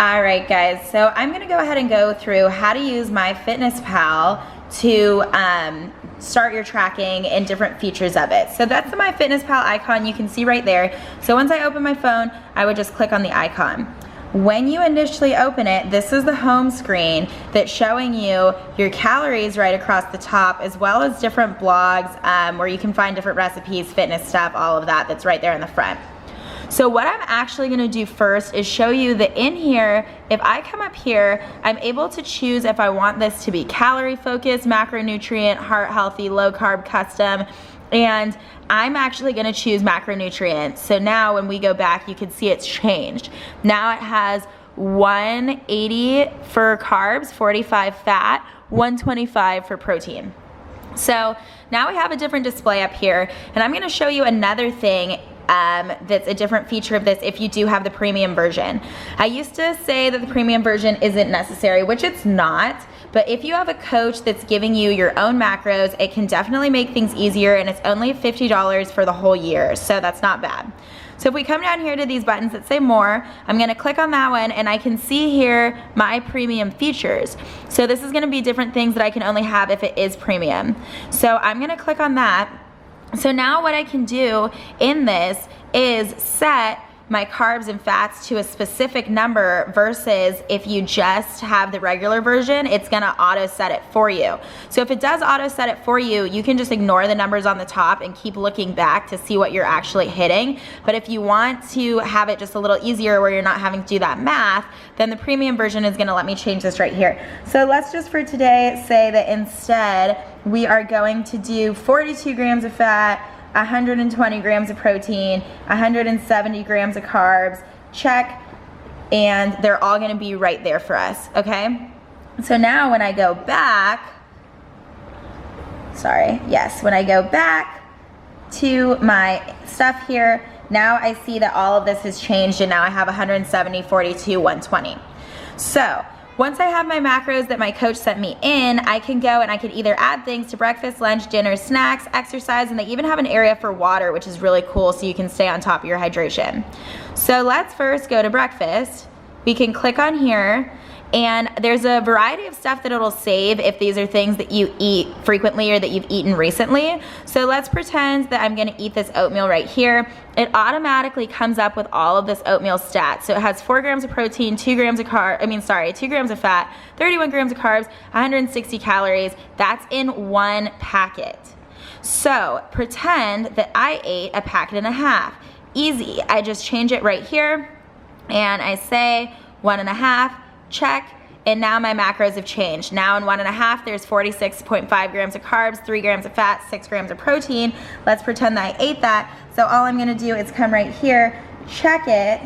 All right, guys, so I'm gonna go ahead and go through how to use Myfitnesspal to start your tracking and different features of it. So that's the Myfitnesspal icon you can see right there. So once I open my phone, I would just click on the icon. When you initially open it, this is the home screen that's showing you your calories right across the top, as well as different blogs where you can find different recipes, fitness stuff, all of that's right there in the front. So what I'm actually gonna do first is show you that in here, if I come up here, I'm able to choose if I want this to be calorie focused, macronutrient, heart healthy, low carb, custom, and I'm actually gonna choose macronutrient. So now when we go back, you can see it's changed. Now it has 180 for carbs, 45 fat, 125 for protein. So now we have a different display up here, and I'm gonna show you another thing that's a different feature of this if you do have the premium version. I used to say that the premium version isn't necessary, which it's not, but if you have a coach that's giving you your own macros, it can definitely make things easier, and it's only $50 for the whole year, so that's not bad. So if we come down here to these buttons that say more, I'm gonna click on that one, and I can see here my premium features. So this is gonna be different things that I can only have if it is premium. So I'm gonna click on that. So now what I can do in this is set my carbs and fats to a specific number, versus if you just have the regular version, it's gonna auto set it for you. So if it does auto set it for you, you can just ignore the numbers on the top and keep looking back to see what you're actually hitting. But if you want to have it just a little easier where you're not having to do that math, then the premium version is gonna let me change this right here. So let's just for today say that instead we are going to do 42 grams of fat, 120 grams of protein, 170 grams of carbs, check, and they're all gonna be right there for us, okay? So now when I go back, when I go back to my stuff here, now I see that all of this has changed, and now I have 170, 42, 120. So once I have my macros that my coach sent me in, I can go and I can either add things to breakfast, lunch, dinner, snacks, exercise, and they even have an area for water, which is really cool, so you can stay on top of your hydration. So let's first go to breakfast. We can click on here, and there's a variety of stuff that it'll save if these are things that you eat frequently or that you've eaten recently. So let's pretend that I'm gonna eat this oatmeal right here. It automatically comes up with all of this oatmeal stats. So it has 4 grams of protein, 2 grams of 2 grams of fat, 31 grams of carbs, 160 calories. That's in one packet. So pretend that I ate a packet and a half. Easy, I just change it right here, and I say 1.5, check, and now my macros have changed. Now in 1.5, there's 46.5 grams of carbs, 3 grams of fat, 6 grams of protein. Let's pretend that I ate that. So all I'm gonna do is come right here, check it.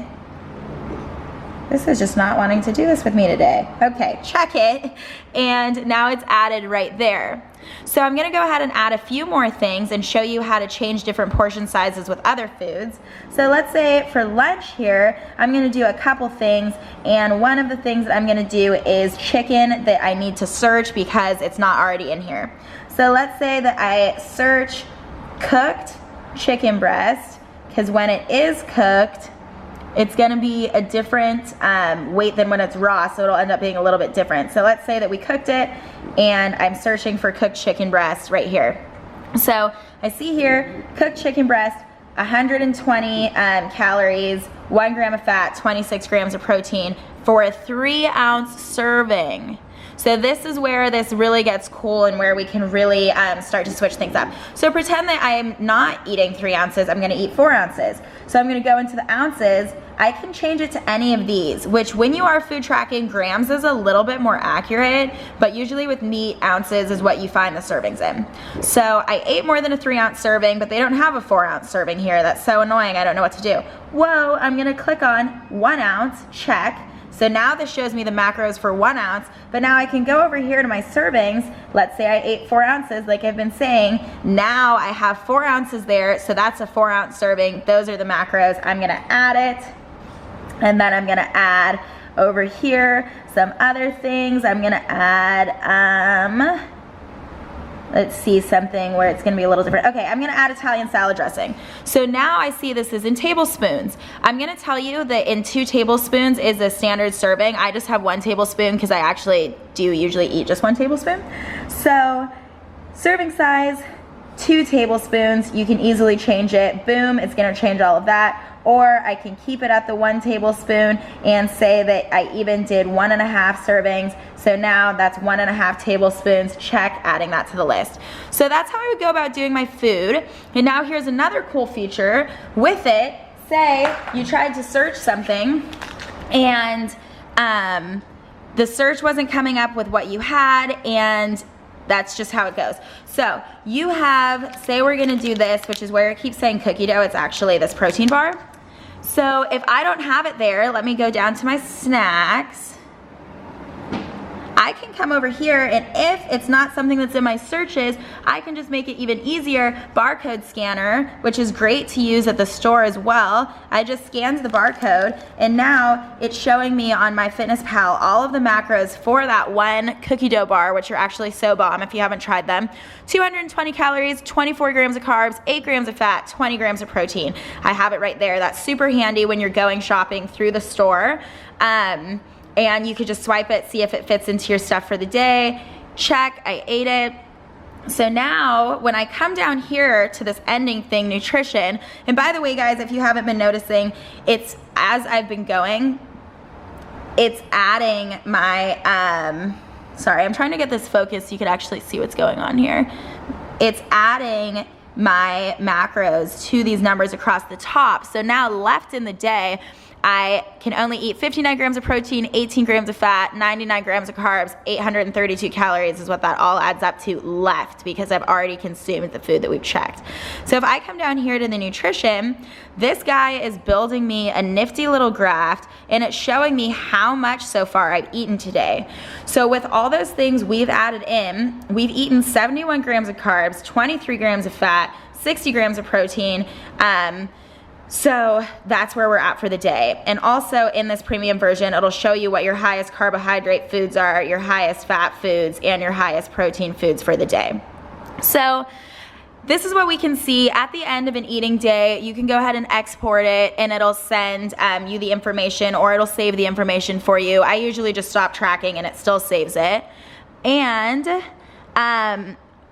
This is just not wanting to do this with me today. Okay, check it, and now it's added right there. So I'm gonna go ahead and add a few more things and show you how to change different portion sizes with other foods. So let's say for lunch here, I'm gonna do a couple things, and one of the things that I'm gonna do is chicken that I need to search because it's not already in here. So let's say that I search cooked chicken breast, because when it is cooked, it's gonna be a different weight than when it's raw, so it'll end up being a little bit different. So let's say that we cooked it, and I'm searching for cooked chicken breast right here. So I see here, cooked chicken breast, 120 calories, 1 gram of fat, 26 grams of protein for a 3-ounce serving. So this is where this really gets cool and where we can really start to switch things up. So pretend that I am not eating 3 ounces, I'm gonna eat 4 ounces. So I'm gonna go into the ounces. I can change it to any of these, which when you are food tracking, grams is a little bit more accurate, but usually with meat, ounces is what you find the servings in. So I ate more than a 3-ounce serving, but they don't have a 4-ounce serving here. That's so annoying, I don't know what to do. Whoa, I'm gonna click on 1 ounce, check. So now this shows me the macros for 1 ounce, but now I can go over here to my servings. Let's say I ate 4 ounces like I've been saying. Now I have 4 ounces there, so that's a 4-ounce serving. Those are the macros. I'm gonna add it, and then I'm gonna add over here some other things. I'm gonna add, let's see something where it's gonna be a little different. Okay, I'm gonna add Italian salad dressing. So now I see this is in tablespoons. I'm gonna tell you that in 2 tablespoons is a standard serving. I just have 1 tablespoon because I actually do usually eat just 1 tablespoon. So serving size, 2 tablespoons. You can easily change it. Boom, it's gonna change all of that. Or I can keep it at the 1 tablespoon and say that I even did 1.5 servings. So now that's 1.5 tablespoons. Check, adding that to the list. So that's how I would go about doing my food. And now here's another cool feature with it. Say you tried to search something and the search wasn't coming up with what you had, and that's just how it goes. So you have, say we're gonna do this, which is where it keeps saying cookie dough, it's actually this protein bar. So if I don't have it there, let me go down to my snacks. I can come over here, and if it's not something that's in my searches, I can just make it even easier. Barcode scanner, which is great to use at the store as well. I just scanned the barcode, and now it's showing me on Myfitnesspal all of the macros for that 1 cookie dough bar, which are actually so bomb if you haven't tried them. 220 calories, 24 grams of carbs, 8 grams of fat, 20 grams of protein. I have it right there. That's super handy when you're going shopping through the store. And you could just swipe it, see if it fits into your stuff for the day. Check, I ate it. So now when I come down here to this ending thing, nutrition, and by the way guys, if you haven't been noticing, it's as I've been going, it's adding my, sorry, I'm trying to get this focused so you can actually see what's going on here. It's adding my macros to these numbers across the top. So now left in the day, I can only eat 59 grams of protein, 18 grams of fat, 99 grams of carbs, 832 calories is what that all adds up to left, because I've already consumed the food that we've checked. So if I come down here to the nutrition, this guy is building me a nifty little graph, and it's showing me how much so far I've eaten today. So with all those things we've added in, we've eaten 71 grams of carbs, 23 grams of fat, 60 grams of protein, so that's where we're at for the day. And also in this premium version, it'll show you what your highest carbohydrate foods are, your highest fat foods, and your highest protein foods for the day. So this is what we can see at the end of an eating day. You can go ahead and export it, and it'll send you the information, or it'll save the information for you. I usually just stop tracking and it still saves it. And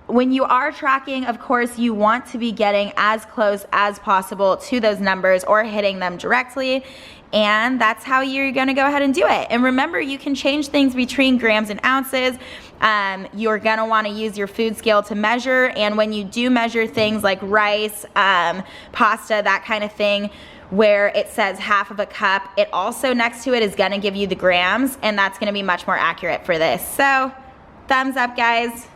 when you are tracking, of course, you want to be getting as close as possible to those numbers or hitting them directly. And that's how you're gonna go ahead and do it. And remember, you can change things between grams and ounces. You're gonna wanna use your food scale to measure. And when you do measure things like rice, pasta, that kind of thing, where it says half of a cup, it also next to it is gonna give you the grams, and that's gonna be much more accurate for this. So, thumbs up, guys.